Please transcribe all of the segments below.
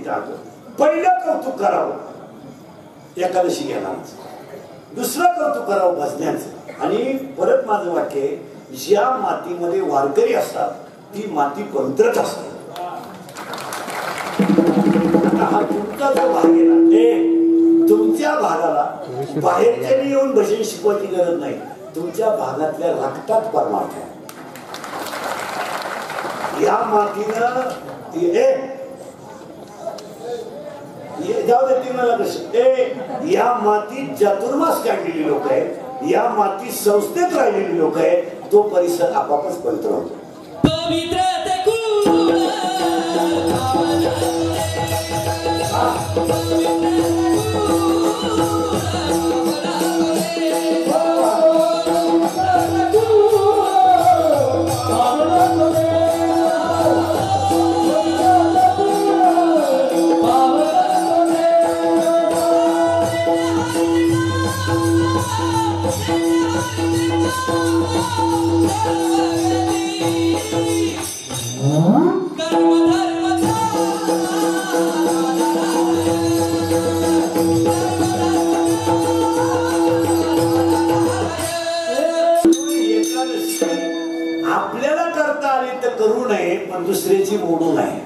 जागं. पहिलं कौतुक करावं एकादशी घेणारच, दुसरं कौतुक करावं भजण्याचं. आणि परत माझं वाक्य आहे, ज्या मातीमध्ये वारकरी असतात ती माती पवित्रच असते. हा तुमचा जो भाग आहे ना, तुमच्या भागाला बाहेरच्याने येऊन भजन शिकवायची गरज नाही. तुमच्या भागातल्या रक्तात परमार्थ आहे. या मातीनं जाऊ दे ती मला कसं या मातीत चातुर्मास काढलेली लोक आहेत, या मातीत संस्थेत राहिलेली लोक आहेत. तो परिसर आपापच पवित्र होतो. आपल्याला करता आली तर करू नये, पण दुसऱ्याची मोडू नये.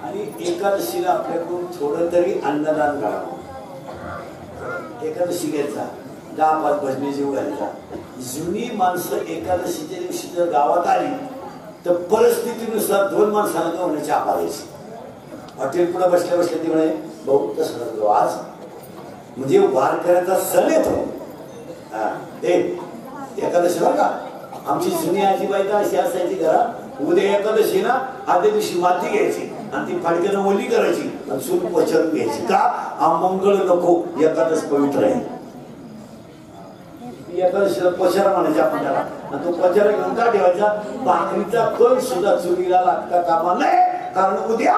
आणि एकादशीला आपल्याकडून थोडं तरी अन्नदान करावं. एकादशी घ्यायचा, 10-5 भजने जीव घालायचा. जुनी माणसं एकादशीच्या दिवशी जर गावात आली तर परिस्थितीनुसार 2 माणसांना गावने चहा पाहायची. हॉटेल पुढे बसल्या बसल्या ती म्हणे, भाऊ तसं नको आज, म्हणजे वारकऱ्याचा सण येतो. एकादशीला का आमची जुनी आजीबाई तर अशी असायची घरात, उद्या एकादशी ना आदल्या दिवशी माती घ्यायची आणि ती फाडक्यानं ओली करायची आणि सून पचरून घ्यायची. का? मंगळ नको, एकादश पवित्र आहे. एकादशीला पचारा म्हणायचा आपण त्याला, आणि तो पचारा घेऊन का ठेवायचा? भाकरीचा कण सुद्धा चुलीला लागता कामा नये, कारण उद्या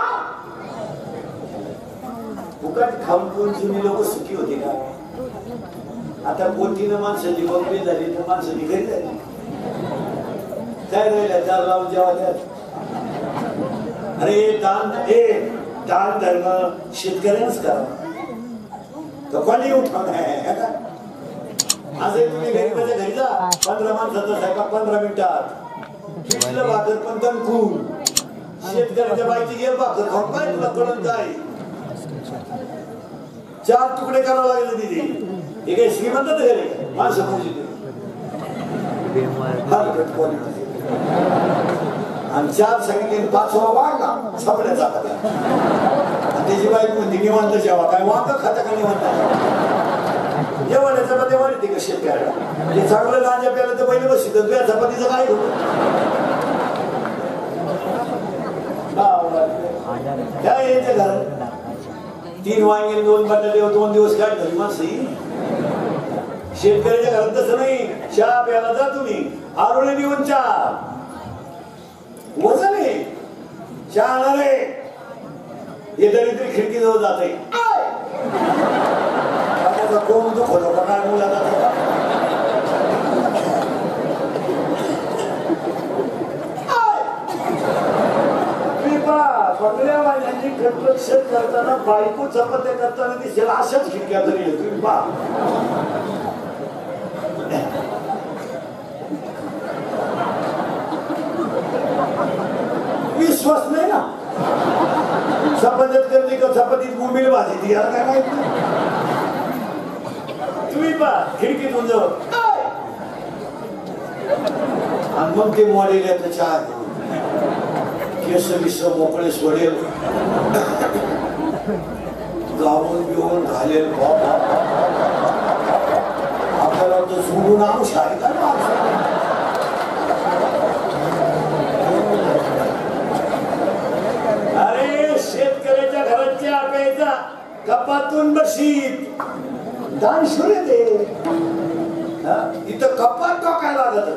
फुकट खाऊन कोण जुनी लोक सुखी होते का? आता कोणतीनं माणसाची बकरी झाली तर माणसाची घरी झाली. काय राहिल्या 4 लावून जेव्हा द्या. अरे दान धर्म शेतकऱ्यांनाच करा, तर कोणी उठवणार आहे का? असं तुम्ही गरीबाच्या घरी जा, 15 माणसाचा स्वयंपाक 15 मिनिटात, पिठलं भाकर पण दणकून. शेतकऱ्याच्या बाईची गेल भाकर खाऊन काय तुला कळत जाईल. 4 तुकडे करावं लागले तिथे. हे काही श्रीमंत घरी माणसं पोहोचली आणि 4 सांगितले, 5वा वाढला सगळ्या जातात. त्याची बाई म्हणते निवांत जेव्हा काय वांग खाता का निवांत जेवण चपाती वाढते का शेतकऱ्याला? म्हणजे चांगलं लांजा प्यायला तर पहिले बसत तुझ्या चपातीचं काय होतं? काय यायचं घरात 3 वांगे 2 बटाटे 2 दिवस काय घरी माणसं. शेतकऱ्याच्या घरात तसं नाही. चहा प्यायला जा तुम्ही, आरोळे देऊन चहा वजन आहे. चहा आणणार आहे हे दरिद्री खिडकी जवळ जाते. कोण तो खोटं काय मुला जातो. बंगल्या वाहिन्यांनी कंस्ट्रक्शन करताना बायको चपात्या करताना दिसेल अशाच खिडक्या तरी तुम्ही पहा. विश्वास नाही ना. चपात्यात करते का चपातीत बोंबील भाजी ती याला काय माहिती. तुम्ही पहा खिडकीतून जवळ आणि मग ते मॉडेल यातलं चहा केस विस मोकळे सोडेल, गावून बिवून घालेल. आपल्याला तर सोडून अंश आहे का ना. अरे शेतकऱ्याच्या घरात चहा प्यायचा, कपातून बशीत दान शुरे दे. इथं कपात टाकायला लागत.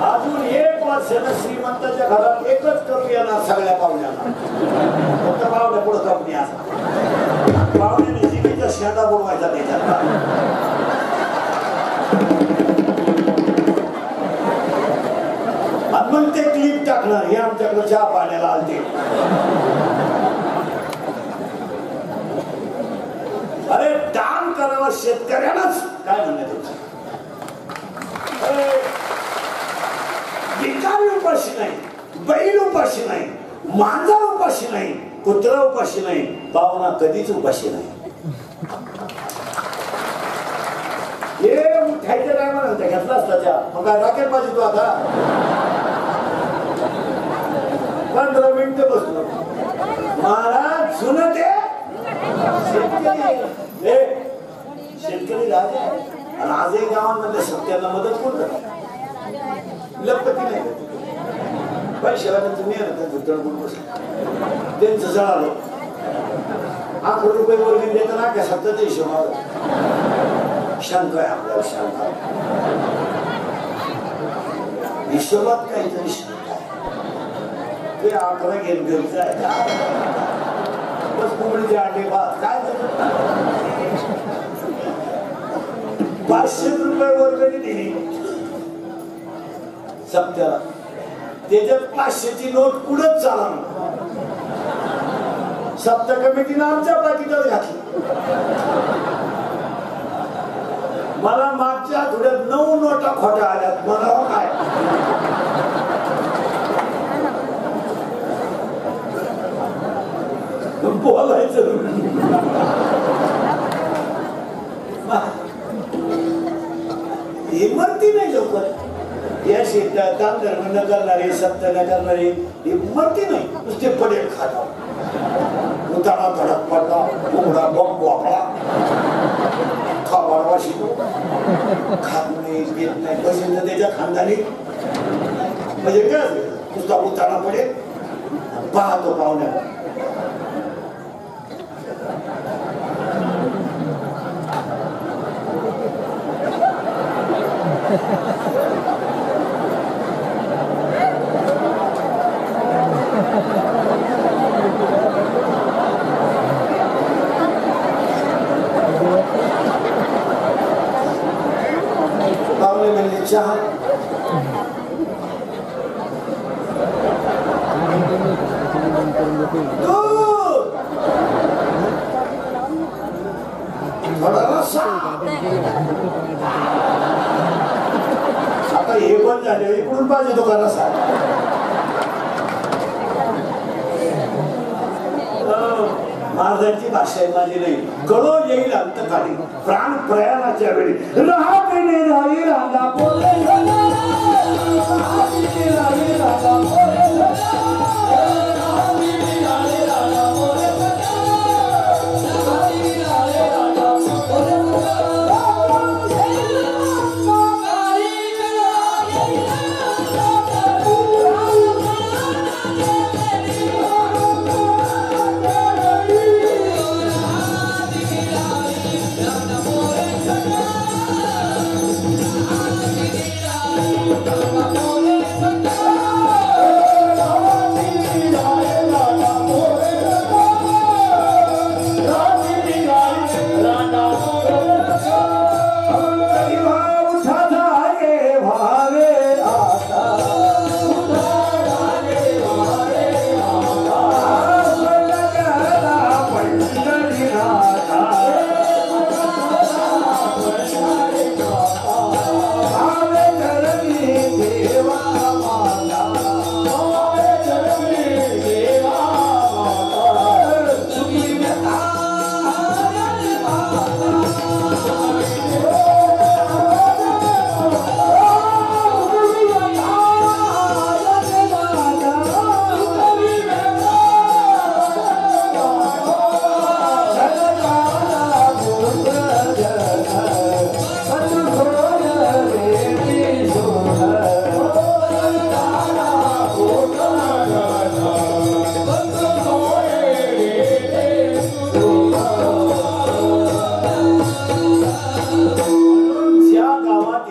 अजून 1 वर्षानं श्रीमंताच्या घरात एकच करू येणार सगळ्या पाहुण्यांना. फक्त पाहुण्या पुढे कंपनी असा पाहुण्याने जिकीचा शेंडा बोलवायचा त्याच्यात. मग ते क्लिप टाकणार हे आमच्याकडे चहा पाण्याला आलते. अरे दान करावं शेतकऱ्यांनाच काय म्हणण्यात येतं. भिकारी उपाशी नाही, बैल उपाशी नाही, मांजर उपाशी नाही, कुत्रा उपाशी नाही, पाहुणा कधीच उपाशी नाही. हे उठायचं काय म्हणा घेतला असता मग काय राखेल पाहिजे तू आता 15 मिनिटं बसलो महाराज सुन ते शेतकरी राजे आणि आजही गावांमधल्या सत्याला मदत कोण करत लपती नाही पैशाला तुम्ही त्यांचं जळालं 8 रुपये वर्गणी देताना का सत्याचा हिशोब शंका आहे आपल्याला शंका हिशोबात काहीतरी शंका आहे ते 11 घेऊन घरचं आहे बस कोंबडीचे अंडे भात काय 500 रुपये वर्गणी दिली सप्त्याला त्याच्यात 500ची नोट पुढेच चालवणार सप्ताह कमिटीनं आमच्या पाकिटात घातली. मला मागच्या आठवड्यात 9 नोटा खोट्या आल्यात मला काय बोलायचं इमरती नाही लवकर या शेतात दान धर्म न करणारे सत्य न करणारे इमरती नाही नुसते पडेल खाता उतारा धडक पडला उघडा बंब वापरा खावाडवा शिकू खात नाही घेत नाही बसेल त्याच्या खानदानी म्हणजे काय नुसता उतारा पडेल पाहतो पाहुण्या पाहुणे म्हणजे चहा आता हे पण झाले इकडून पाहिजे दुकान असा महाराजांची भाषा आहे माझी नाही कळो येईल अंतकाळी प्राण प्रयाणाच्या वेळी राहते राही राधा बोले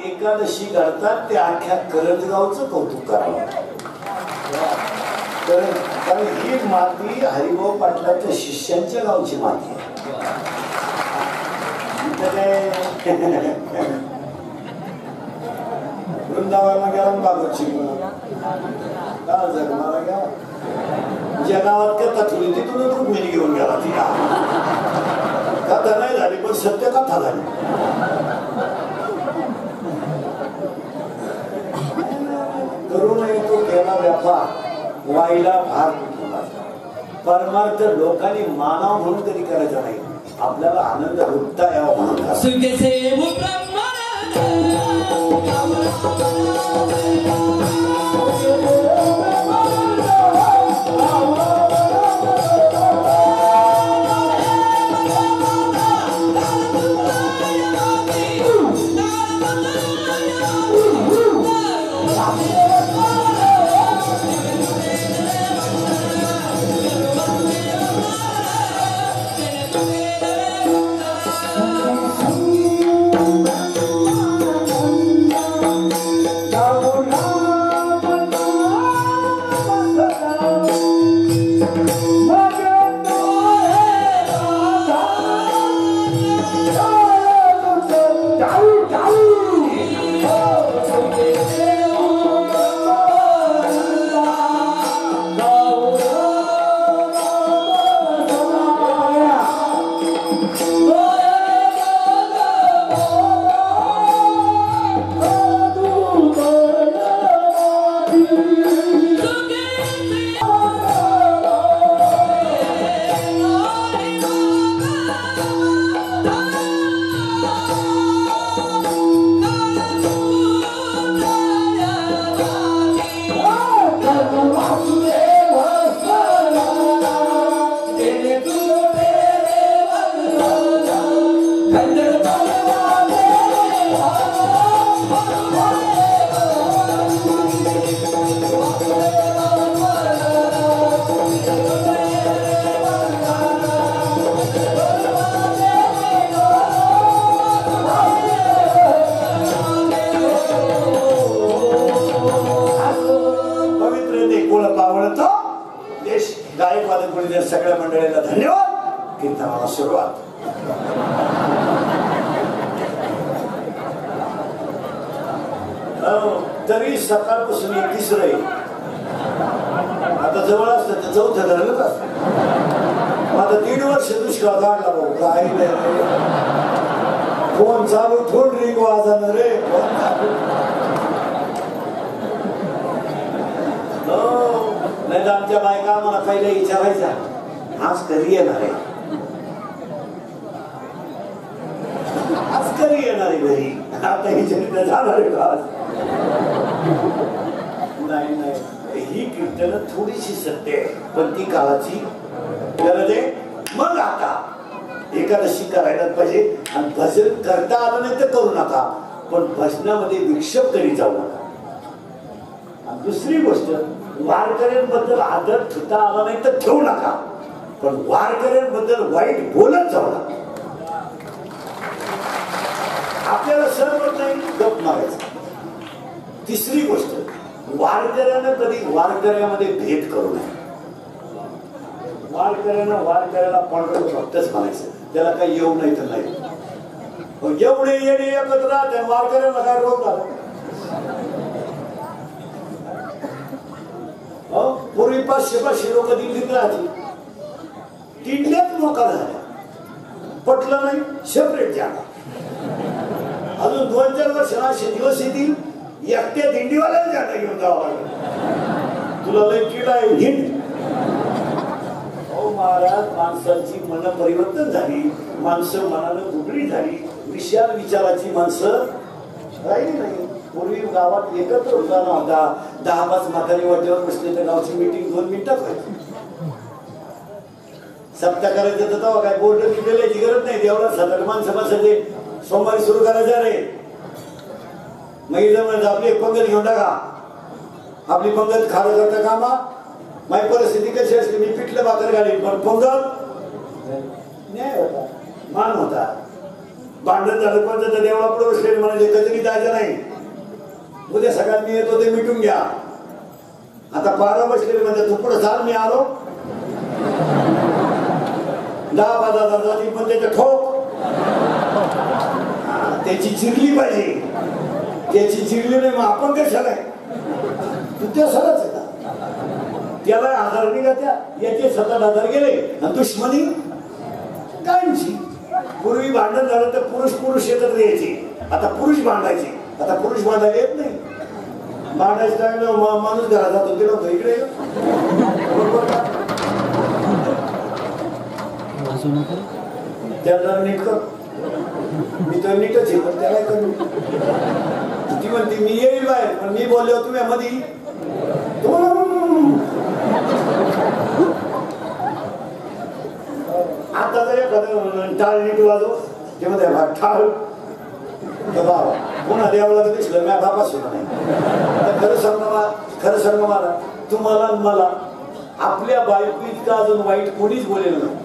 एकादशी करतात ते अख्ख्या करंजगावचं कौतुक करावं कारण ही माती हरिभाऊ पाटलाच्या शिष्यांच्या गावची माती आहे. वृंदावनाला गेला बाबूची काय जग मला घ्या ज्या गावात कथा ठेवली तिथून रुक्मिणी घेऊन गेला तिला कथा नाही झाली पण सत्य कथा झाली करू नये तो केला व्यापार वाईला भाग परमार्थ लोकांनी मानाव म्हणून कधी करायचा नाही आपल्याला आनंद लुटता यावा म्हणून सगळ्या मंडळीला धन्यवाद कीर्तनाला सुरुवात तरी सकाळपासून तिसरं आहे आता जवळ असतं तर चौथं धरलं का आता 3 वर्ष दुष्काळ काढला भाऊ काय नाही फोन चालू ठोड रिंग वाजणार रे नाही तर आमच्या बायका आम्हाला पहिला विचारायचा आज कधी येणार आहे आज कधी येणार आहे घरी आता विचारित जाणार आहे का आज नाही नाही ही कीर्तन थोडीशी सत्य आहे पण ती काळाची गरज आहे मग आता एकादशी करायलाच पाहिजे आणि भजन करता आलं नाही तर करू नका पण भजनामध्ये विक्षेप करी जाऊ नका आणि दुसरी गोष्ट वारकऱ्यांबद्दल आदर ठेवता आला नाही तर ठेवू नका पण वारकऱ्यांबद्दल वाईट बोलत जाऊ नका आपल्याला सर्व नाही गप मारायचं तिसरी गोष्ट वारकऱ्यानं कधी वारकऱ्यामध्ये भेद करू नये वारकऱ्यानं वारकऱ्याला पांढरं फक्तच म्हणायचं त्याला काही येऊ नाही तर नाही एवढे येणे एकत्र राहते वारकऱ्याला काय रोग झाला पूर्वी 500 लोक दिल्लीत राहायची दिंड्यात मोका झाल्या पटलं नाही सेपरेट जागा अजून 2-4 वर्ष असे दिवस येतील एकट्या दिंडीवाल्याला जागा घेऊन जावं लागेल तुला लय किडा आहे हिंड महाराज माणसाची मन परिवर्तन झाली माणसं मनानं उघडी झाली विशाल विचाराची माणसं राहिली नाही पूर्वी गावात एकत्र होता नव्हता 10-5 म्हातारी वाटेवर बसले तर गावची मीटिंग 2 मिनिटात व्हायची सप्ताह करायचं तर तेव्हा काय बोर्ड लिहिलेल्याची गरज नाही देवळात 7 माणसं बसायचे सोमवारी सुरू करायचं रे मग आपली पंगत घेऊन टाका आपली पंगत खारं करता कामा माझी परिस्थिती कशी असली मी पिठलं भाकर घालीन पण पंगत न्याय होता मान होता भांडण झालं पण तर देवळापुढे बसले म्हणाले कधी जायचं नाही उद्या सगळ्यात मी येतो ते मिटून घ्या आता 12 बसले म्हणजे तू पुढे चाल मी आलो 10-15 जाती पण त्याच्या ठोक त्याची चिरली पाहिजे त्याची चिडली नाही मग आपण कशाला आहे? तू त्या सरच आहे का? त्याला 1000 निघात्या याचे 7-8 गेले आणि दुश्मनी कायमची. पूर्वी भांडण झालं तर पुरुष एकत्र यायचे, आता पुरुष भांडायचे. आता पुरुष भांडायला येत नाही. भांडायचं टाइम माणूस घरात जातो गेलो होतो इकडे त्याला नीट कर. मी तर नीटच आहे पण त्याला करू. ती म्हणते मी येईल बाहेर पण मी बोलले होतो तुम्ही मध्ये आता जर एखादं टाळ नीट वाजव ते मध्ये ठाळ बाबा पुन्हा देवाला दिसलं मी बाबा सुद्धा नाही. खरं सांग मला तुम्हाला मला आपल्या बायको इतकं अजून वाईट कोणीच बोलेलं नाही.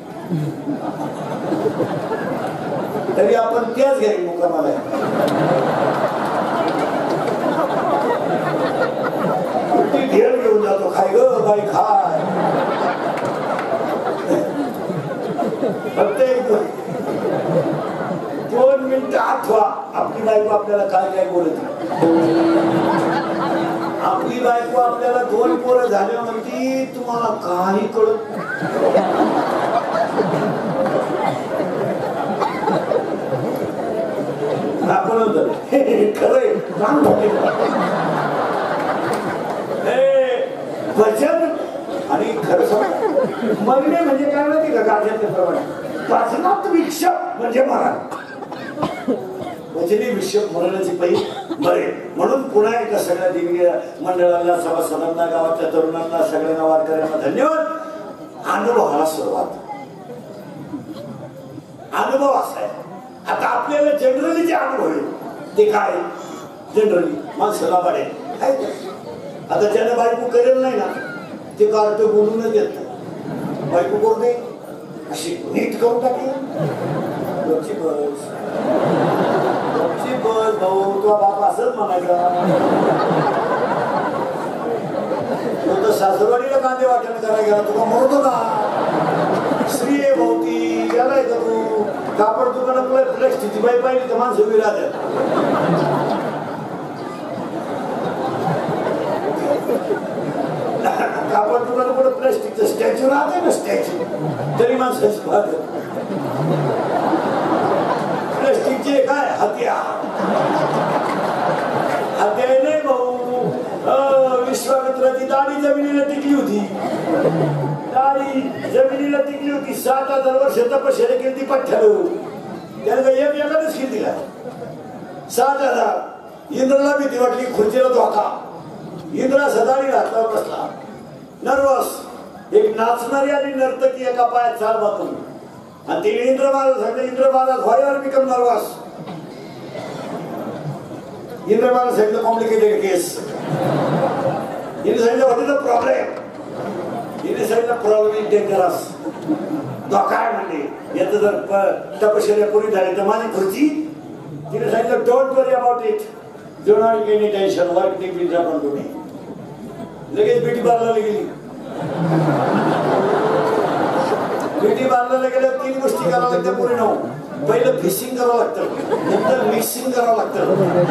तरी आपण त्याच घ्यायला मुकामाला ती भेळ घेऊन जातो. खाय ग बाई खाय. फक्त 2 मिनिटं आठवा आपली बायको आपल्याला काय काय बोलत. आपली बायको आपल्याला 2 पोरं झाले म्हणती तुम्हाला काही कळत. आपण खरंय भजन आणि खरं सांग मरणे म्हणजे काय माहिती का? गाण्याप्रमाणे वाचनात विक्षेप म्हणजे मरण. वचनी विक्षेप मरणाची पहिली मरे. म्हणून पुन्हा एकदा सगळ्या देवी मंडळाला सभासदांना गावातल्या तरुणांना सगळ्यांना वारकऱ्यांना धन्यवाद. अनुभवाला सुरुवात. अनुभव असा आहे आता आपल्याला जनरली जे अनुभव आहे ते काय जनरली माणसाला पडेल. आता ज्याने बायको करेल नाही ना ते कार्ट बोलूनच देत नाही. बायको करते अशी नीट करून टाकली. बस भाऊ तो बाप असंच म्हणायचा. तो तर सासरवाडीला कांदे वाटण करायला गेला तुला म्हणतो ना श्री आहे भाऊती गेलाय का तू कापड दुकानात प्लॅस्टिकची बाई पाहिली तर माणसं उभी राहतात. कापड दुकानात प्लॅस्टिकचं स्टॅच्यू राहते ना स्टॅच्यू तरी माणसाची पाहत. प्लॅस्टिकचे काय हत्यार नाही भाऊ. विश्वामित्राची दाढी जमिनीला टिकली होती. दाढी जमिनीला टिकली होती. 7000 वर्ष तपश्चर्या केली ती पठ्ठ्याला. त्याने एकाच केली दिला 7000. इंद्राला भीती वाटली खुर्चीला धोका. इंद्रा सदाळी घातला बसला नर्वस. एक नाचणारी आणि नर्तकी एका पायात चाल बातून आणि तिने इंद्रबाला सांगितलं इंद्रबाला व्हायवर बिकम नर्वस. इंद्रबाला सांगितलं कॉम्प्लिकेटेड केस. हिने सांगितलं व्हॉट इज द प्रॉब्लेम. हिने सांगितलं प्रॉब्लेम इज डेंजरस. धोका आहे म्हणजे याचं जर तपश्चर्या पुरी झाली तर माझी खुर्ची. तिने सांगितलं don't worry about it. Do not any tension work team will job on to me. लगेच ब्युटी पार्लरला गेली. ब्युटी पार्लरला गेल्यावर 3 गोष्टी कराव्या लागतात पुढे नाव. पहिलं फिशिंग करावं लागतं, नंतर मिक्सिंग करावं लागतं,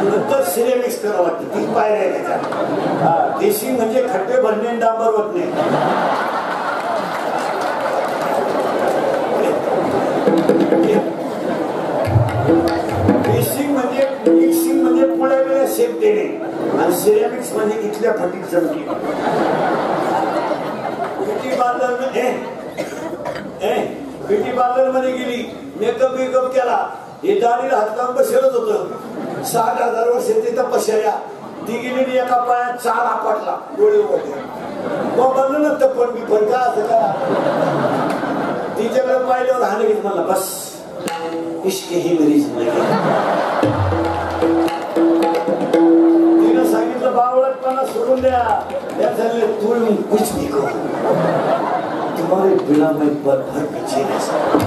नंतर सिरेमिक्स करावं लागतं. 3 पायऱ्या आहेत त्याच्या. फिशिंग म्हणजे खड्डे भरणे आणि डांबर ओतणे. फिशिंग म्हणजे मिक्सिंग म्हणजे पुढे वेळेला शेप देणे आणि सिरेमिक्स म्हणजे इथल्या फटीत चमकी. ब्युटी पार्लर ब्युटी पार्लर मध्ये गेली. मेकअप केला. हे दाढीला हात लावून बसलच होतं. 6000 वर्ष ती तपश्चर्या. ती गेली एका पायात 4 आपटला. डोळे उघडले. मग बनलं ना तप्पण बिपण का असं का. तिच्याकडे पाहिल्यावर हाणे घेत म्हणला बस इश्क ही मेरी जिंदगी. तिनं सांगितलं बावळटपणा सोडून द्या. त्याच्याले तुम कुछ भी करो तुम्हारे बिना मैं भर पीछे नहीं सकता.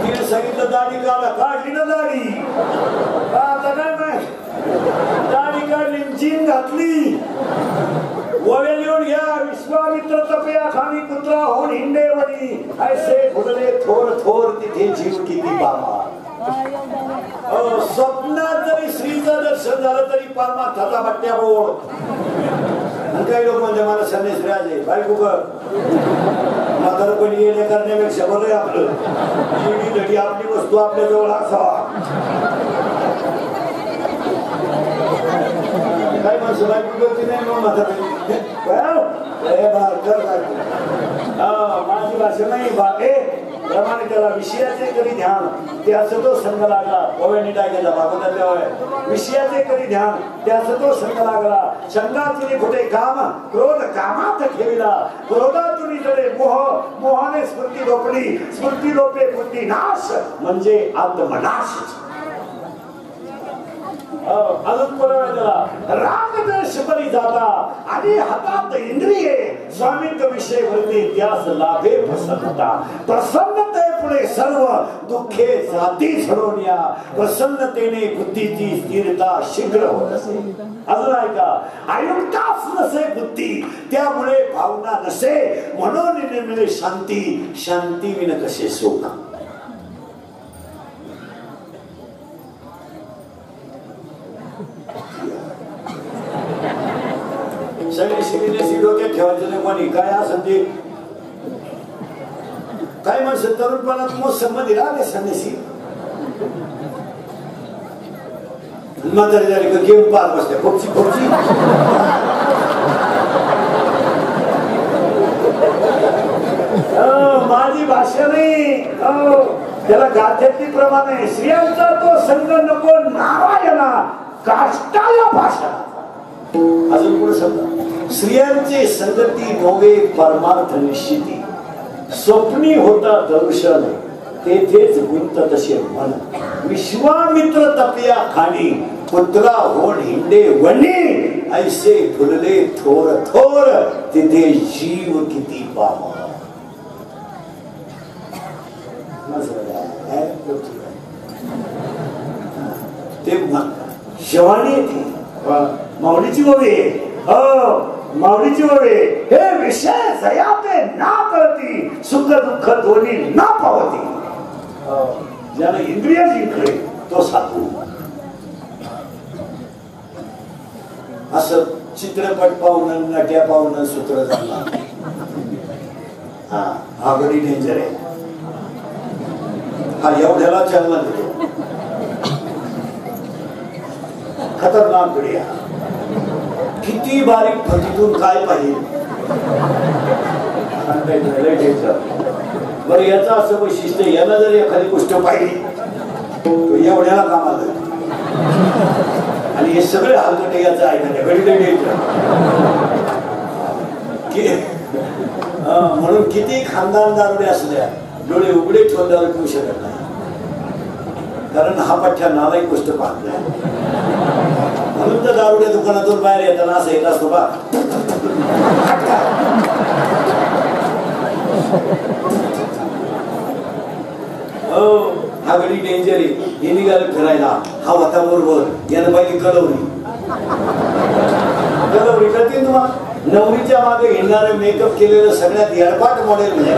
तिने सांगितलं दाढी काढली ना दाढी. आता काय नाही दाढी काढली जीन घातली. वळे लिहून घ्या विश्वामित्र तपया खाली कुत्रा होऊन हिंडे वडी ऐसे फुलले थोर थोर तिथे जीव किती बाबा. स्वप्नात जरी श्रीचं दर्शन झालं तरी परमार्थाचा बट्ट्या बोल. आणि काही लोक म्हणजे मला संदेश राजे बायको कर म्हातारपणी येणे करण्यापेक्षा बरं आपलं एवढी घडी आपली वस्तू आपल्या जवळ असावा. काही माणसं बायको करते नाही मग म्हातारपणी माझी भाषा नाही बाबे प्रमाणे त्याला विषयाचे करी ध्यान त्याचं तो संग लागला. ओव्याने टाकायचा भागवताच्या विषयाचे करी ध्यान त्याचं तो संग लागला. संगातुनी कुठे काम क्रोध कामात ठेविला. क्रोधातुनी जडे मोह मोहाने स्मृती लोपली. स्मृती लोपे बुद्धी नाश म्हणजे आत्मनाश. अजून त्याला राग द्वेष बरी जाता आणि हातात इंद्रिये स्वामित्व विषय वरती त्यास लाभे प्रसन्नता. प्रसन्नते पुढे सर्व दुःखे जाती सोडून या. प्रसन्नतेने बुद्धीची स्थिरता शीघ्र होत असे. अजून ऐका आयुक्ताच नसे बुद्धी त्यामुळे भावना नसे म्हणून निर्मिळे शांती. शांती विन कसे सुख. सगळे शिबिने डोक्यात ठेवायचं नाही. कोणी काय असं ते काय माणसं तरुणपणात मग संबंधी राहते संदेशी म्हातारी झाली का गेम पार बसल्या फोपची फोपची. माझी भाषा नाही त्याला गाथ्यातली प्रमाणे स्त्रियांचा तो संग नको नारायणा काष्टाया भाषा. अजून पुढे समजा स्त्रियांचे संगती नोवे परमार्थ निश्चिती. स्वप्नी होता दर्शन तेथेच गुंत तसे मन. विश्वामित्र तपया खाणी पुत्रा होण हिंडे वनी. ऐसे फुलले थोर थोर तिथे जीव किती पाम. ते जवानी ती माऊलीची ओवी माऊलीची ओवी. हे विषय जयाते ना कळती सुख दुःख दोन्ही ना पावती. ज्याला इंद्रिय जिंकले तो साधू. असं चित्रपट पाहून नट्या पाहून सूत्र झाला. हा गडी डेंजर आहे. हा एवढ्याला जन्म देतो. खतरनाक गडी. किती बारीक फटीतून काय पाहिजे. बरं याचं असं वैशिष्ट्य याला जर एखादी गोष्ट पाहिली एवढ्याला कामाला. आणि हे सगळे हलकटे याचं ऐकण्या गडी म्हणून किती खानदान दारुडे असल्या डोळे उघडे ठेवून दारू पिऊ शकत नाही. कारण हा पठ्ठ्या नालायक गोष्ट पाहत नाही. म्हणून तर दारुड्या दुकानातून बाहेर येताना असं येत असतो बा. हा गडी डेंजर आहे. हे निघालं फिरायला हा होता बरोबर यानं पाहिजे कलवरी. कलवरी कळते तुम्हाला. नवरीच्या मागे येणारे मेकअप केलेलं सगळ्यात येडपाट मॉडेल म्हणजे.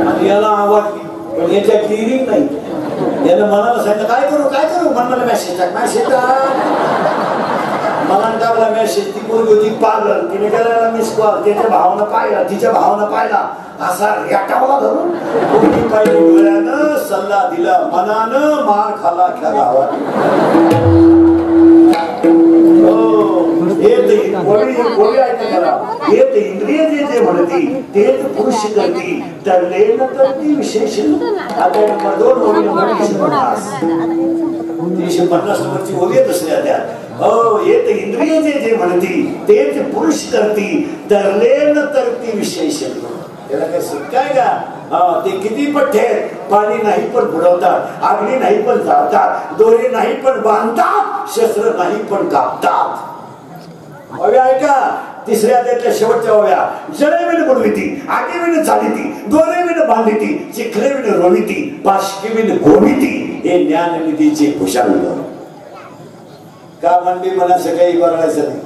आणि याला आवडली पण याच्या क्लिअरिंग नाही. यानं मनाला सांगितलं काय करू मनाला मेसेज टाक मेसेज मनाला टाकला मेसेज. ती पोरगी होती पागल. तिने केला मिस कॉल. त्याच्या भावानं पाहिला तिच्या भावानं पाहिला असा रेटावला धरून पोरगी पाहिली डोळ्यानं सल्ला दिला मनानं मार खाला खेळावा. इंद्रिय जे म्हणती तेच पुरुष करती तरले न करती विशेष. आता नंबर 2 ओळी नंबर 350 नंबरची ओळी दुसऱ्या द्या. येत इंद्रिय जे म्हणती तेच पुरुष करती तरले न करती विशेष. त्याला काय शिकाय का. ते किती पठ्ठे पाणी नाही पण बुडवतात. आगली नाही पण जाळतात. दोरे नाही पण बांधतात. शस्त्र नाही पण कापतात. ओव्या ऐका. तिसऱ्या त्यातल्या शेवटच्या ओव्या. जळे विण बुडविती आगे विण चालिती दोरे विण बांधिती चिखले विण रोविती पाशके विण गोविती. हे ज्ञाननिधीचे भूषण. का म्हणली मला सगळी बरवायचं नाही.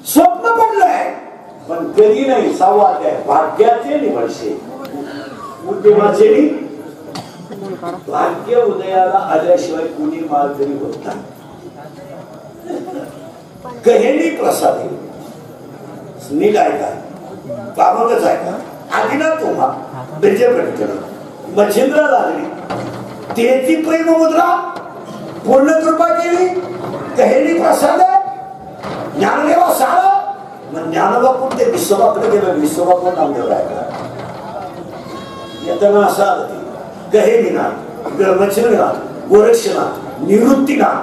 स्वप्न पडलंय पण कधी नाही. 6वा अध्याय भाग्याचे निवडशे उद्यमाचे भाग्य उदयाला आल्याशिवाय कुणी मार्गरी होत नाही. गहेनी प्रसादे नीट ऐका, बाबतच ऐका. आदिना तुम्हा बेजे प्रकट मच्छिंद्र लागली त्याची प्रेम मुद्रा पूर्ण कृपा केली. गहेनी प्रसाद ज्ञानदेवा साळ मग ज्ञानोबा कोणते विश्वबाकडे गेलं. विश्वबा कोण नामदेव राहिला येताना असा आलं ते गहेनीनाथ मच्छिंद्रनाथ गोरक्षनाथ निवृत्तीनाथ.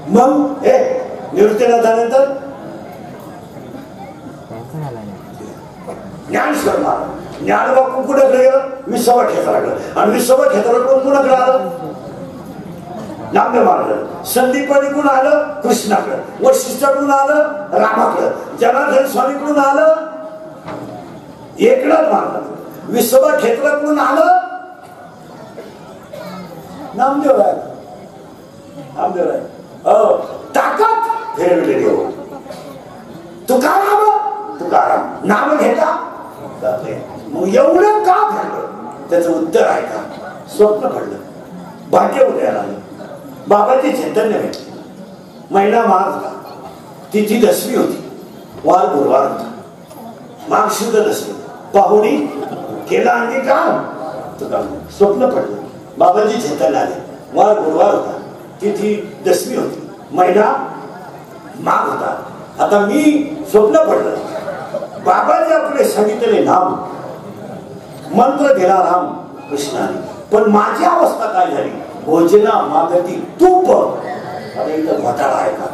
मग हे निवृत्तीनाथानंतर ज्ञानेश्वर महाराज. ज्ञानोबा कुणाकडे गेलं विश्वबा क्षेत्राकडे आणि विश्वबा क्षेत्राकडून कुणाकडे आलं नामदेव महाराज. संदीपानी कोण आलं कृष्णाकडे. वशिष्ठाकडून आलं रामाकडे. जनार्दन स्वामीकडून आलं एकनाथ महाराज. विश्वबा क्षेत्राकडून आलं नामदेव राय. नामदेव राय ताकद फेरवलेली हो. तुकाराम तुकाराम नाम घेता. मग एवढं का घडलं त्याचं उत्तर आहे का. स्वप्न घडलं भाग्य उदयाला आलं. बाबाची चैतन्य भेटले. महिना माघ होता. तिथी दसवी होती. वार गुरुवार होता. माघ शुद्ध दसवी. पाहुणी केला अंगीकार. स्वप्न पडलं. बाबाजी चैतन्य आले. वार गुरुवार होता. तिथी दसवी होती. महिना माघ होता. आता मी स्वप्न पडलं. बाबाजी आपले सांगितलेले नाम मंत्र दिला राम कृष्णाने. पण माझी अवस्था काय झाली. भोजना मागती तूप. आता इथं घोटाळा आहे का.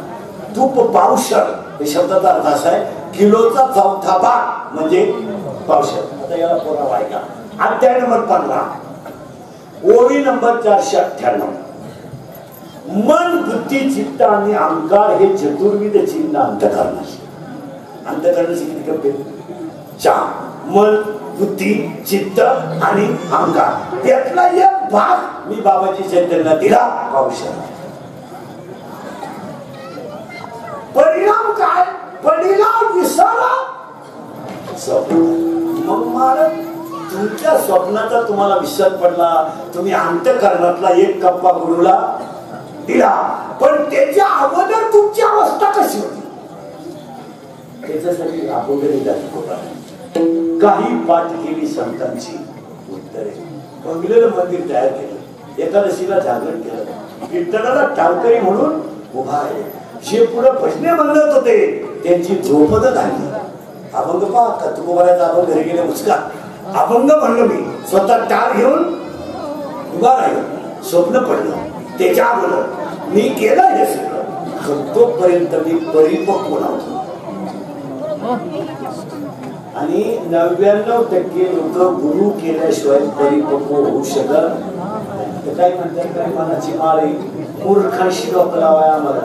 तूप पावशर हे शब्दाचा अर्थ असा आहे किलोचा 4था भाग म्हणजे पावशर. आता याला पुरावा आहे का. अध्याय नंबर 15 ओळी नंबर 498. मन बुद्धी चित्त आणि अहंकार हे चतुर्विध चिन्ह अंतःकरणाचे. अंतःकरणाचे किती कप्पे 4. मन बुद्धी चित्त आणि अहंकार त्यातला एक भाग मी बाबाजी चैतन्य दिला पावशर. परिणाम काय पडिला विसरा स्वप्न. मग मला तुमच्या स्वप्नाचा तुम्हाला विसर पडला. तुम्ही अंतःकरणातला एक कप्पा गुरुला दिला. पण त्याच्या अगोदर तुमची अवस्था कशी होती त्याच्यासाठी आपण काही पाठ केली संतांची उत्तरे. बंगलेलं मंदिर तयार केलं. एकादशीला जागरण केलं. कीर्तनाला टाळकरी म्हणून उभा आहे. जे पुढे भजने म्हणत होते त्यांची झोपत झाली. अभंग पहा का तुकोबाराचा आपण घरी गेले उचका. अभंग म्हणलं मी स्वतः टाळ घेऊन उभा राहिलो. स्वप्न पडलं. त्याच्या अगोदर मी केलं हे सगळं. तोपर्यंत मी परिपक्व नव्हतो. आणि 99% लोक गुरु केल्याशिवाय परिपक्व होऊ शकत. काय म्हणतात काय मनाची माळी मूर्खांशी डोकं लावाय आम्हाला.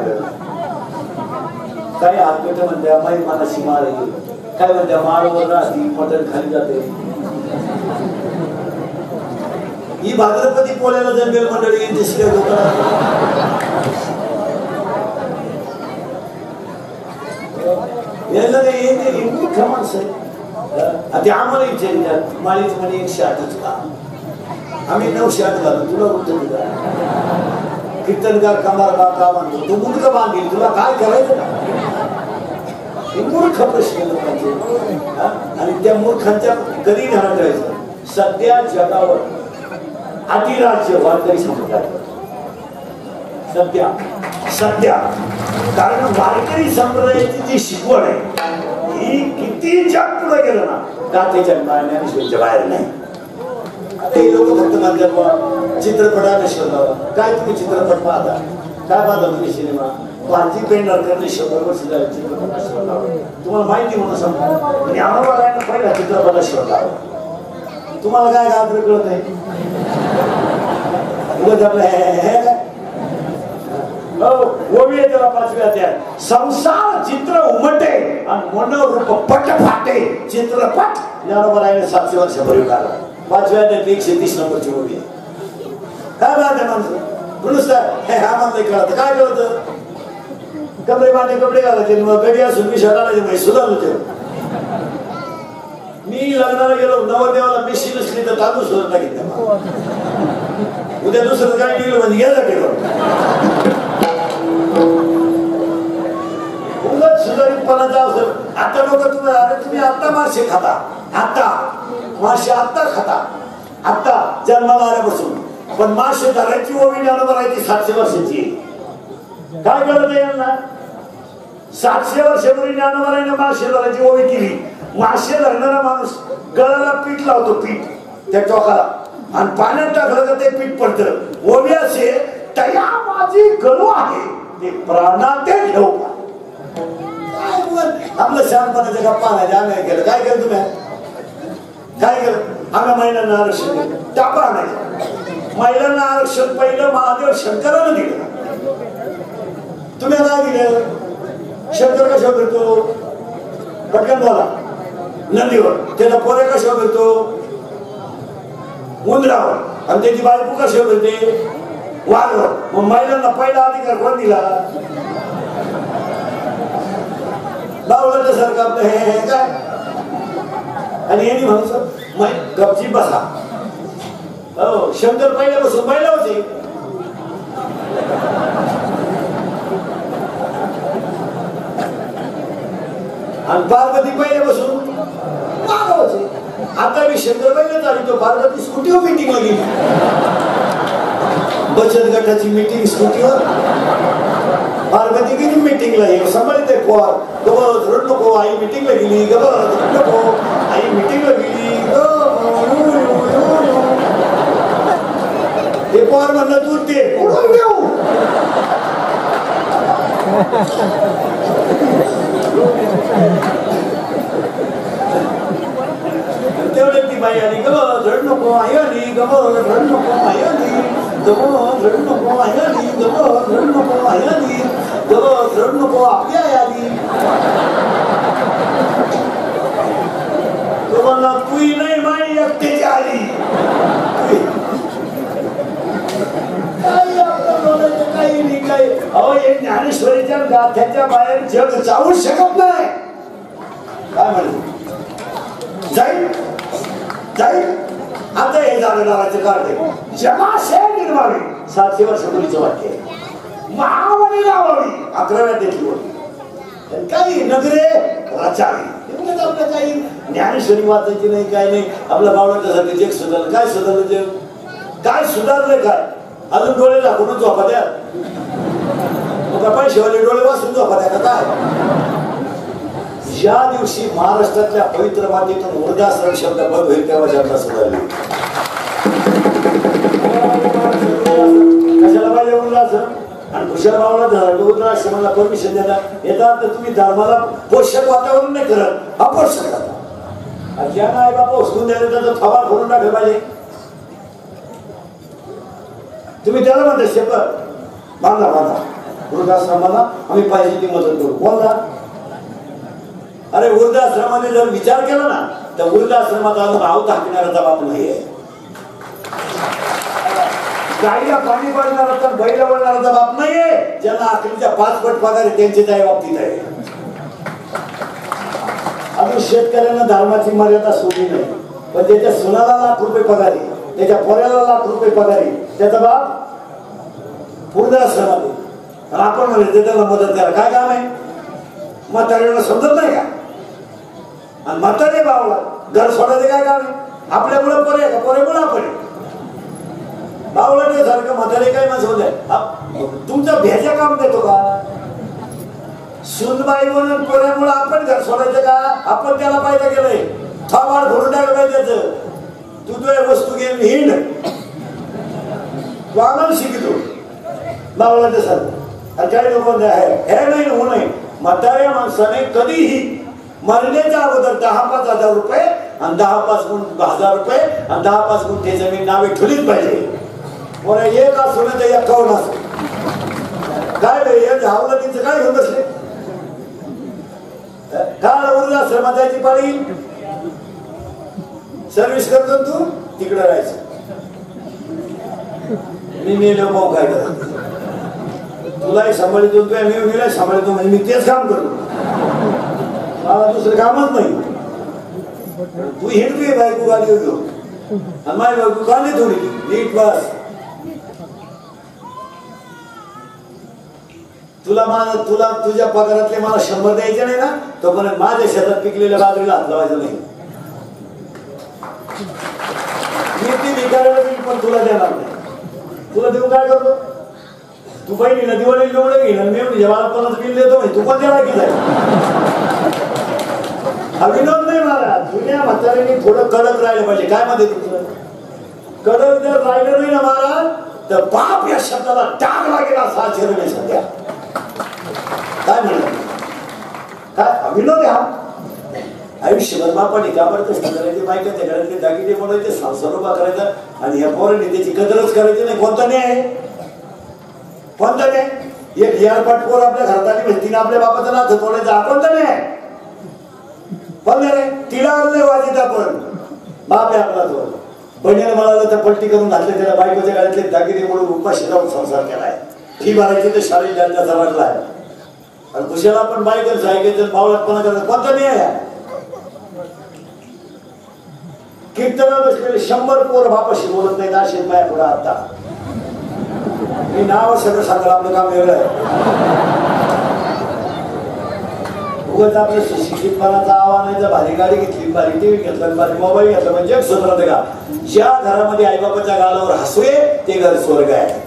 काय आत्मट म्हणत्या माई मनाची माळी. काय म्हणत्या माळवर राहती मटण खाली जाते. ही भाद्रपदी पोळ्याला जन्मेल मंडळी यांच्याशी मूर्ख माणसं आहे. आम्हाला विचारतात माळीच म्हणे 108च का. आम्ही 908 घालू. तुला उठत का कीर्तनकार कमार का बांधतो. तू मूर्ख बांधील तुला काय करायचं ना. मूर्ख प्रश्न लोकांचे. आणि त्या मूर्खांच्या कधी ध्यानात राहायचं. सध्या जगावर अधिराज्य वारकरी संप्रदाय सध्या कारण वारकरी संप्रदायाची जी शिकवण आहे ही किती जग पुढे गेलं ना का त्याच्या ज्ञानाशिवाय बाहेर नाही. ते लोक फक्त म्हणतात चित्रपटाने शोधावा. काय तुम्ही चित्रपट पाहता. काय पाहता तुम्ही सिनेमा. भाजी पेंड करणे 100 वर्ष झाले चित्रपट शोधावा. तुम्हाला माहिती म्हणून सांगतो ज्ञानोबारायनं पहिला चित्रपट शोधावा. तुम्हाला काय गात्र कळत नाही. त्याला 5व्या अध्यायात संसार चित्र उमटे आणि मनोरूप पट फाटे चित्रपट ज्ञानोबारायने 700 वर्ष भरून काढला. 5व्या अध्यायात 130 नंबरची ओवी आहे. काय बात आहे माणसं नुसतं हे आम्हाला कळत. काय कळत. कपडे बांधे कपडे घालायचे गडी असून मी शहराला सुधारलं ते मी लग्नाला गेलो नवरदेवाला मिशी नसली तर तांदूळ सुद्धा घेतला उद्या दुसरं काय निघलं म्हणजे घ्यायला केलं उलट सुधारितपणाचा अवसर आता लोक तुम्ही आता मासे खाता आता मासे आता खाता आता जन्माला आल्यापासून पण मासे धरायची ओवी ज्ञान भरायची 700 वर्षाची काय कळत यांना 700 वर्षापूर्वी ज्ञान भरायला मासे धरायची ओवी केली मासे धरणारा माणूस गळाला पीठ लावतो पीठ त्या टोकाला आणि पाण्यात टाकलं तर ते पीठ पडतं ओवी असे तया माझी गळू आहे ते प्राणात ठेवू आपलं शहाणपणाच्या गप्पा नाही आम्ही केलं काय केलं तुम्ही काय केलं आम्ही महिलांना आरक्षण टापा नाही महिलांना आरक्षण पहिलं महादेव शंकरानं दिलं तुम्ही काय दिलं शंकर कशा फिरतो पटकन बोला नदीवर त्याला पोरे कशा फिरतो उंदरावर आणि त्याची बायको कशा फिरते वाघवर मग महिलांना पहिला अधिकार कोण दिला बावळाचं सरकार आपलं हे काय आणि यांनी म्हणून गपची बसा हो शंकर पहिल्यापासून महिला होती आणि पार्वती पहिल्यापासून मागं होती आता मी शंकर पहिल्या झाली तो पार्वती स्कूटीवर मीटिंगला गेली बचत गटाची मीटिंग स्कूटीवर पार्वती गेली मीटिंगला हे सांभाळते पोर गबत रड नको आई मीटिंगला गेली गबत रड नको आई मीटिंगला गेली हे पोर म्हणलं तू ते उडून घेऊ तेवढे ती बाई आली गबत रड नको आई आली गबत रड नको आई आली गबत रड नको आई आली गबत रड नको आई आली गबत रड नको आपली आई आली तो म्हणला तूही नाही माई एकट्याची आली काही आपलं बोलायचं काही नाही काही अहो एक ज्ञानेश्वरीच्या गाथ्याच्या बाहेर जग जाऊ शकत नाही काय म्हणतो जाईल जाईल आता हे झालं नावाचे काढते जमाशय निर्मावी 700 वर्षापूर्वीचं वाक्य महावणी लावावी 11व्या देती होती काही नगरे रचावी आपलं काही ज्ञानेश्वरी वाचायची नाही काय नाही आपल्या बावळाच्यासारखं जग सुधारलं काय सुधारलं जग काय सुधारलंय काय अजून डोळे दाखवून झोपा द्या पैशावाले डोळे वाचून झोपा द्या का काय ज्या दिवशी महाराष्ट्रातल्या पवित्र मातीतून वृद्धाश्रम शब्द बंद होईल तेव्हा शब्द सुधारले कशाला पाहिजे वृद्धाश्रम आणि कुशल भावना वृद्धाश्रमाला परमिशन द्यायला येतात तर तुम्ही धर्माला पोषक वातावरण नाही करत अपोषक करता ज्यांना आई बाबा उचलून द्यायला त्याचा थवा करून टाकलं पाहिजे तुम्ही त्याला म्हणता शेपट बांधा बांधा वृद्धाश्रमाला आम्ही पाहिजे ती मदत करू बोलला अरे वृद्धाश्रमाने जर विचार केला ना तर वृद्धाश्रमात अजून आव टाकणारा बाप नाहीये गाईला पाणी पडणारा तर बैला पडणारा बाप नाहीये ज्यांना आखरीच्या 5 पट पगार आहे त्यांचे त्या बाबतीत आहे अजून शेतकऱ्यांना धर्माची मर्यादा सोडली नाही पण त्याच्या सुनाला ₹1,00,000 पगार आहे त्याच्या पोऱ्याला ₹1,00,000 पगार आहे त्याचा बाप वृद्धाश्रमात आहे आपण म्हणले त्याला मदत करा काय काम आहे म्हाताऱ्याला समजत नाही का आणि म्हातारे बावला घर सोडायचं काय काम आहे आपल्यामुळे पोरे का पोरेमुळे आपण बावला सारखं म्हातारे काय माणसं होत तुमचा भेजा काम देतो का सुनबाई म्हणून पोऱ्यामुळे आपण घर सोडायचं का आपण त्याला पाहिजे गेलंय थोबाड भरून टाकलं पाहिजे त्याचं तू तुझ्या वस्तू घेऊन हिंड तू आम्हाला शिकतो बावला सारखं काही लोक हे नाही होऊ नये म्हाताऱ्या माणसाने कधीही मरण्याच्या अगोदर 10-5 हजार रुपये आणि 10-5 रुपये आणि 10-5 गुंठे जमीन नावे ठेवलीच पाहिजे बरं एक असो ना तर 51 असो काय धावलं तिचं काय घेऊन बसले काय वृद्धाश्रमात जायची पाळी सर्व्हिस करतो तू तिकडे राहायचं मी मेलो भाऊ काय करत तुलाही सांभाळतो मी सांभाळतो म्हणजे मी तेच काम करतो मला दुसरं कामच नाही तू हिंडतोय बायको गाडी घेऊन आणि माझी बायको गाडी थोडी नीट बस. तुला तुझ्या पगारातले मला 100 द्यायचे नाही ना, तो पण माझ्या शेतात पिकलेल्या बाजरीला हात लावायचा नाही. मी ती विकायला पण तुला देणार नाही. तुला देऊन काय करतो? तू बहिणीला दिवाळी जेवढं घेईन मी जेव्हा 50 बिल देतो तू पण द्यावा की जाईल. हा विनोद नाही मला. जुन्या म्हाताऱ्यांनी थोडं कडक राहिलं पाहिजे. काय मध्ये तुमचं कडक जर राहिलं नाही ना महाराज तर बाप या शब्दाला टाकला गेला साचेर नाही सध्या. काय म्हणलं काय विनोद हा? आयुष्यभर बापाने काबड कष्ट करायचे, बायकाच्या घरातले दागिने बनवायचे, संसार उभा करायचा आणि या पोरांनी त्याची कदरच करायची नाही. कोणता नाही आहे? कोणता नाही? एक एअरपाट पोर आपल्या घरात आली म्हणजे तिने आपल्या बापाचा नाच तोडायचा. कोणता नाही? पण रे तिला नाही वाजित आपण बाप आहे आपला तो. बहिणीला म्हणाला तर पलटी करून घातले, त्याला बायकोच्या घरातले दागिने म्हणून उपाशी जाऊन संसार केलाय. फी भरायची तर शाळेत ज्यांचा वाटला आहे आणि कुशाला आपण बायकांचं ऐकायचं बावळटपणा करायचं. कोणता नाही आहे? कीर्तना बसलेले 100 पोर बापाशी बोलत नाही. नाशिक माया पुढे आता मी नाव सगळं सांगलं. आपलं काम वेगळं आहे. उगाच आपलं सुशिक्षितपणाचा आव्हानाचा भारी गाडी घेतली, भारी टीव्ही घेतला, भारी मोबाईल घेतला म्हणजे सुधरत का? ज्या घरामध्ये आईबापाच्या गालावर हसू आहे ते घर स्वर्ग आहे.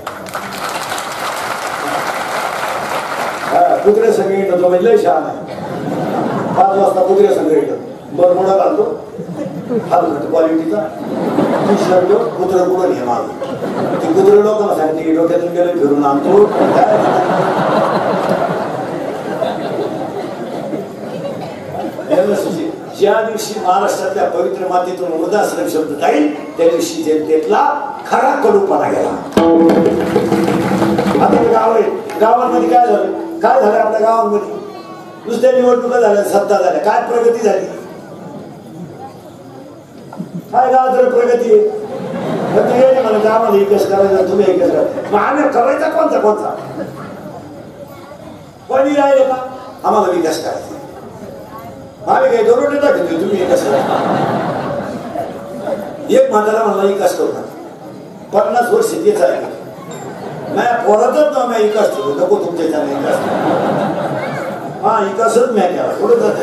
कुत्रे संघ येतो म्हणजे लय छान आहे. 5 वाजता कुत्रे संघ येतो बरमोडा घालतो हात क्वालिटीचा टी शर्ट कुत्र कुठं घे माग ते कुत्रे लोकांना सांगते की डोक्यातून गेले फिरून आणतो. ज्या दिवशी महाराष्ट्रातल्या पवित्र मातीतून वृद्धाश्रम शब्द जाईल त्या दिवशी जनतेतला खरा कडूपणा गेला. आता गाव आहे, गावांमध्ये काय झालं? काय झालं आपल्या गावांमध्ये? नुसत्या निवडणुका झाल्या, सत्ता झाल्या, काय प्रगती झाली? काय गावात प्रगती आहे? मला गावामध्ये विकास करायचा, तुम्ही विकास करा. मग आम्ही करायचा कोणता कोणता? कोणी राहिले का? आम्हाला विकास करायचा. आम्ही काही दरोडे टाकतो, तुम्ही विकास करा. एक म्हातारा म्हणला विकास करू नका. 50 वर्ष तेच आहे. नाही पोरातच ना मी विकास ठेवतो. नको तुमच्या विकास. हा विकासच मी केला. पुढे जाते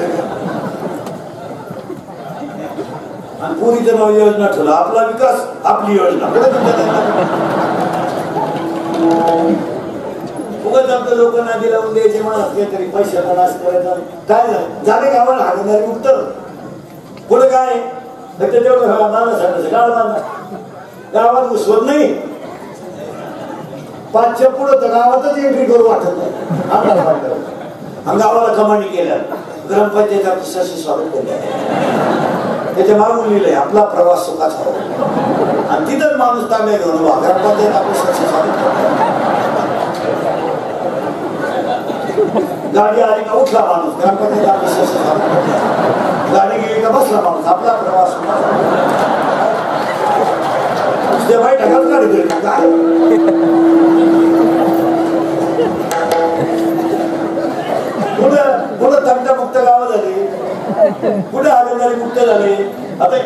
आणि पुरीचं नाव योजना ठेवलं. आपला विकास आपली योजना. पुढे उगाच आपल्या लोकांना आधी लावून द्यायचे. मला काहीतरी पैशाचा नाश करायचा. काय झालं? झाले गावाला हागणारी मुक्त. पुढे काय फक्त तेवढं बांधा सांगायचं गाळ बांधा. गावात घुसवत नाही. 5च्या पुढं तर गावातच एंट्री करू वाटत नाही. गावाला कमांडी केल्या ग्रामपंचायत ऑफिसरशी स्वागत केलं. त्याच्या मागून लिहिलंय आपला प्रवास सुखाचा हो आणि तिथंच माणूस ताब्यात घेऊन ग्रामपंचायत ऑफिसरशी स्वागत केलं. गाडी आली का उठला माणूस ग्रामपंचायत ऑफिसरशी स्वागत केलं. गाडी गेली का बसला माणूस आपला प्रवास सुखाचा. बाई ढगाच गाडी गेली का काय? पुढे तंटमुक्त गावं झाली, पुढे हागणदारी मुक्त झाली. आता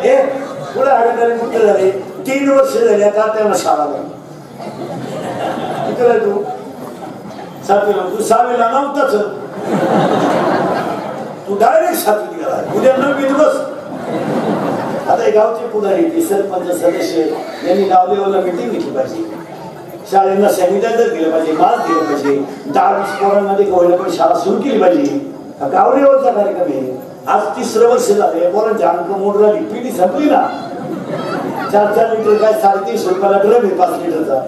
पुढे हागणदारी मुक्त झाली. 3 वर्ष झाली आता त्यांना शाळा लागली. तू 7वीला, तू 6वीला नव्हताच. तू डायरेक्ट 7वीत गेला. उद्या 9वीत बस. आता गावचे पुढारी सरपंच सदस्य यांनी गाव लेवलला मिटिंग घेतली पाहिजे. शाळेला सॅनिटायझर दिलं पाहिजे, मास्क दिलं पाहिजे. 10-20 पोरांमध्ये गवळल्या पण शाळा सुरू केली पाहिजे. गाव लेवलचा कार्यक्रम आहे. आज 3रं वर्ष झाले. पोरांची अंक मोड झाली. पिढी संपली ना. 4-4 लिटर काय 350 रुपयाला ड्रम आहे 5 लिटरचा.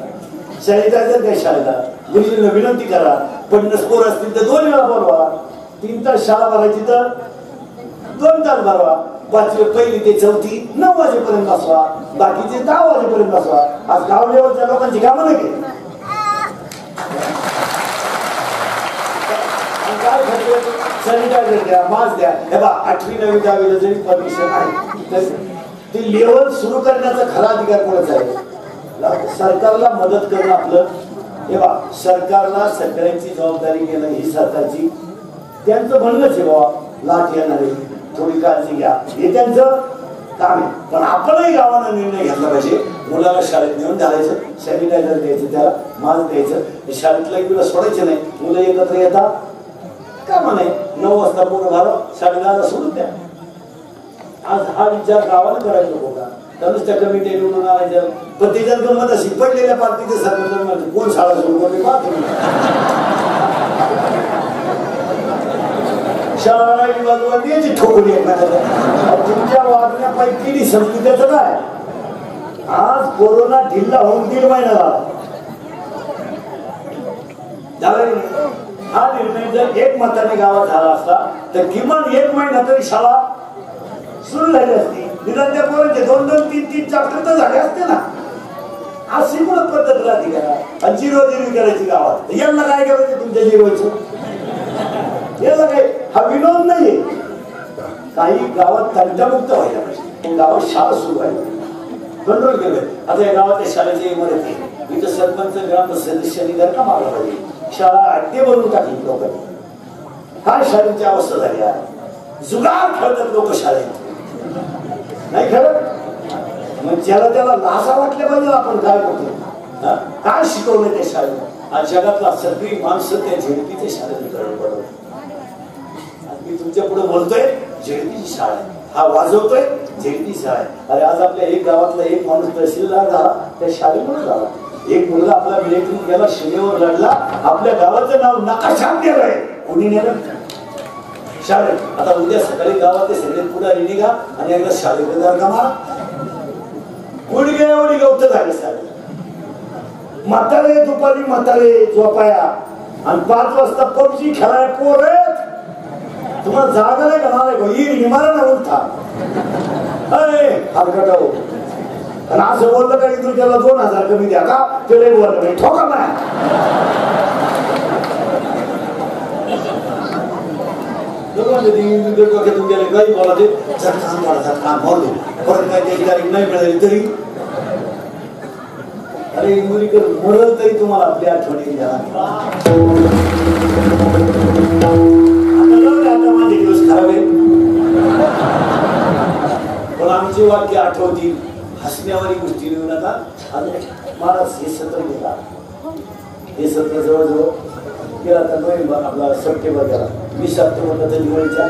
सॅनिटायझर काय शाळेला. गुरुजींना विनंती करा. 50 पोर असतील तर 2 वेळा बोलवा. 3 तास शाळा भरायची तर 2 तास भरवा. 1ली ते 4थी 9 वाजेपर्यंत बसवा. बाकीचे 10 वाजेपर्यंत बसवा. आज गाव लेवलच्या लोकांची कामं नाही केली. काय सॅनिटायझर द्या, मास्क द्या. हे बा 8वी 9वी 10वीला जरी परमिशन आहे तर ते लेवल सुरू करण्याचा खरा अधिकार कोणाचा आहे? सरकारला मदत करणं आपलं. हे बा सरकारला सगळ्यांची जबाबदारी घेणं ही सरकारची. त्यांचं म्हणणंच आहे बाबा लाट येणार आहे. थोडी काळजी घ्या, हे त्यांचं काम आहे. पण आपणही गावानं निर्णय घेतला पाहिजे. मुलाला शाळेत नेऊन घालायचं, सॅनिटायझर द्यायचं, त्याला मास्क द्यायचं. शाळेतला तुला सोडायचं नाही, मुलं एकत्र येतात का म्हणे 9 वाजता पोरं घाला, 10:30ला सोडून द्या. आज हा विचार गावाला करायला नको का? त्यानुसार त्या कमिटी निवडून आणायचं. पण ते जर गमत अशी पडलेल्या पार्टीचे सरपंच कोण शाळा सुरू करते पाहतो शाळा राहिली बाजूला द्यायची ठोकली एकमेकाला. तुमच्या वागण्यापैकी समजून त्याचं काय? आज कोरोना ढिल्ला होऊन 1.5 महिना झाला. हा निर्णय जर 1 मताने गावात झाला असता तर किमान 1 महिना तरी शाळा सुरू झाली असती. निदान त्या पोरांचे 2-2, 3-3 चॅप्टर तर झाले असते ना. आज शिकवण पद्धत राहते का? आणि जिरोजिरी करायची गावात. यांना काय करायचं तुमच्या जिरोचं? याला काय हा विनोद नाहीये. काही गावात तंटामुक्त व्हायला पाहिजे. गावात शाळा सुरू आहे, कंट्रोल केलंय. आता या गावाच्या शाळेची इमारत आहे, इथं सरपंच ग्राम सदस्यांनी जर का मागला पाहिजे. शाळा अड्डे बनवून टाकली लोकांनी. काय शाळेची अवस्था झाली आहे? जुगार खेळतात लोक शाळेत, नाही खेळत. मग ज्याला त्याला लासा वाटल्या पाहिजे आपण काय करतो, काय शिकवलं त्या शाळेत. आज जगातला सगळी माणसं त्या झेडपीच्या शाळेत पडवलं. मी तुमच्या पुढे बोलतोय झेडपीची शाळा आहे, हा वाजवतोय झेडपी शाळा आहे. अरे आज आपल्या एक गावातला एक माणूस तहसीलदार झाला त्या शाळेमुळे झाला. एक मुलगा आपला मिलिटरी गेला, सीमेवर लढला, आपल्या गावाचं नाव नकाशात गेलंय. कोणी नेलं? शाळेत. आता उद्या सकाळी गावात सगळे पुढारी निघा आणि एकदा शाळेत का मारा. गुडघे एवढी गवत झाली शाळेत. म्हातारे दुपारी म्हातारे झोपाया आणि 5 वाजता पबजी खेळाय पोर. तुम्हाला जागा नाही करणार येईल निमारा ना उलथा हलकटाव. आणि असं बोललं का की तुझ्याला 2000 कमी द्या का? ते लई बोललं नाही, ठोका नाही. काही बोला ते काम काढा, काम बोलतो परत काय त्याची तारीख नाही मिळाली तरी. अरे इंदुरीकर मरल तरी तुम्हाला आपली आठवणी द्या. आता माझे दिवस खराब आहे, पण आमची वाक्य आठवतील. हसण्यावारी गोष्टी लिहू नका. महाराज हे सत्र गेला, हे सत्र जवळजवळ गेला तर नोव्हेंबर आपला सप्टेंबर गेला. 20 सप्टेंबरला तर दिवाळीच्या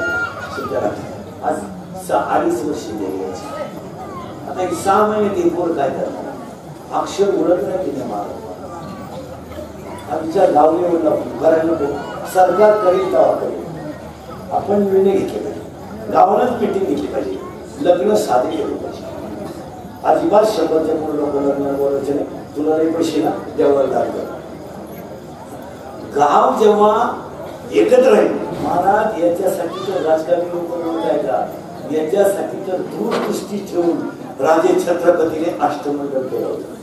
सुट्ट्या. आज 2.5 वर्ष गेली. आता हे 6 महिने ते पोर काय करणार? अक्षर उडत नाही तिने महाराज. हा विचार गावले करायला नको. सरकार करील तेव्हा करेल. आपण निर्णय घेतले पाहिजे, गावालाच मिटिंग घेतली पाहिजे, लग्न साधे केले पाहिजे. अजिबात 100च्या पुढे लोक लग्न बोलायचे नाही. तुला नाही पैसे ना देवाला दान कर. गाव जेव्हा एकत्र आहे महाराज, याच्यासाठी तर राजकारणी लोक बोलत आहे का? याच्यासाठी तर दूरदृष्टी ठेवून राजे छत्रपतीने अष्टमंडळ केलं होतं.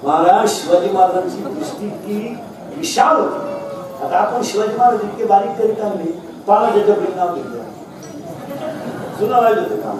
महाराज शिवाजी महाराजांची दृष्टी ती विशाल होती. आता आपण शिवाजी महाराज इतके बारीक करीत आणले, पाण्याच्या नाव घेतलं, जुना राहिलं होतं काम.